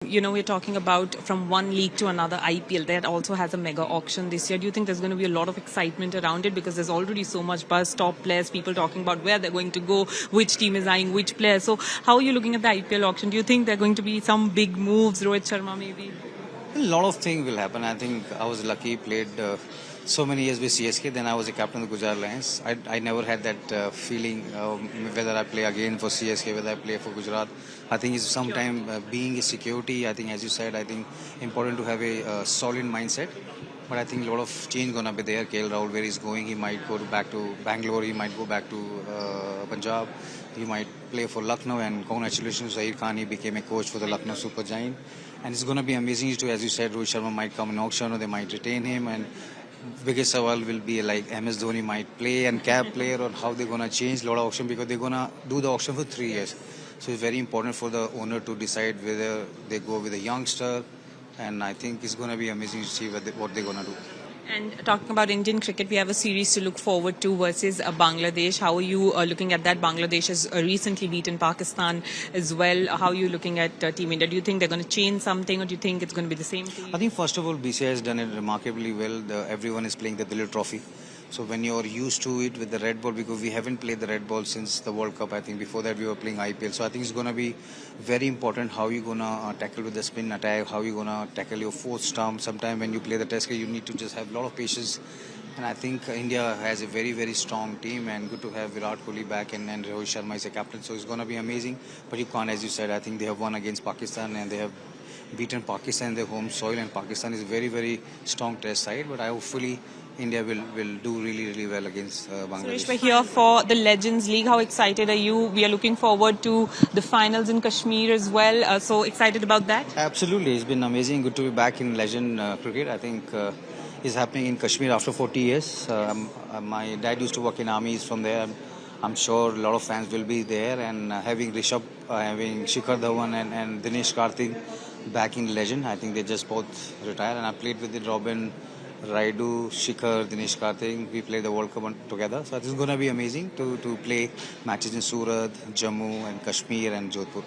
We're talking about from one league to another IPL that also has a mega auction this year. Do you think there's going to be a lot of excitement around it because there's already so much buzz, top players, people talking about where they're going to go, which team is eyeing which player. So how are you looking at the IPL auction? Do you think there are going to be some big moves, Rohit Sharma maybe? A lot of things will happen. I think I was lucky, played so many years with CSK. Then I was a captain of the Gujarat Lions. I never had that feeling whether I play again for CSK, whether I play for Gujarat. I think it's sometime being a security. I think, as you said, I think important to have a solid mindset. But I think a lot of change gonna be there. KL Rahul, where he's going, he might go back to Bangalore. He might go back to Punjab. He might play for Lucknow. And congratulations, Zahir Khan. He became a coach for the Lucknow Super Giant. And it's going to be amazing too, as you said, Rohit Sharma might come in auction or they might retain him. And biggest sawal will be like MS Dhoni might play and cap player or how they're going to change a lot of auction because they're going to do the auction for 3 years. So it's very important for the owner to decide whether they go with a youngster. And I think it's going to be amazing to see what they're going to do. And talking about Indian cricket, we have a series to look forward to versus Bangladesh. How are you looking at that? Bangladesh has recently beaten Pakistan as well. How are you looking at Team India? Do you think they're going to change something or do you think it's going to be the same team? I think first of all, BCI has done it remarkably well. Everyone is playing the Dilip Trophy. So when you're used to it with the red ball, because we haven't played the red ball since the World Cup, I think before that we were playing IPL. So I think it's going to be very important how you're going to tackle with the spin attack, how you're going to tackle your fourth stump. Sometimes when you play the test, you need to just have a lot of patience. And I think India has a very, very strong team and good to have Virat Kohli back and Rohit Sharma is a captain. So it's going to be amazing. But you can't, as you said, I think they have won against Pakistan and they have beaten Pakistan in their home soil, and Pakistan is a very, very strong test side. But I hopefully India will do really, really well against Bangladesh. Suresh, we're here for the Legends League. How excited are you? We are looking forward to the finals in Kashmir as well. So excited about that? Absolutely. It's been amazing. Good to be back in Legend cricket. I think it's happening in Kashmir after 40 years. My dad used to work in army. He's from there. I'm sure a lot of fans will be there. And having Rishabh, having Shikhar Dhawan and Dinesh Karthik back in Legend. I think they just both retired. And I played with Robin, Raidu, Shikhar, Dinesh Karthik. We played the World Cup together. So this is going to be amazing to play matches in Surat, Jammu and Kashmir and Jodhpur.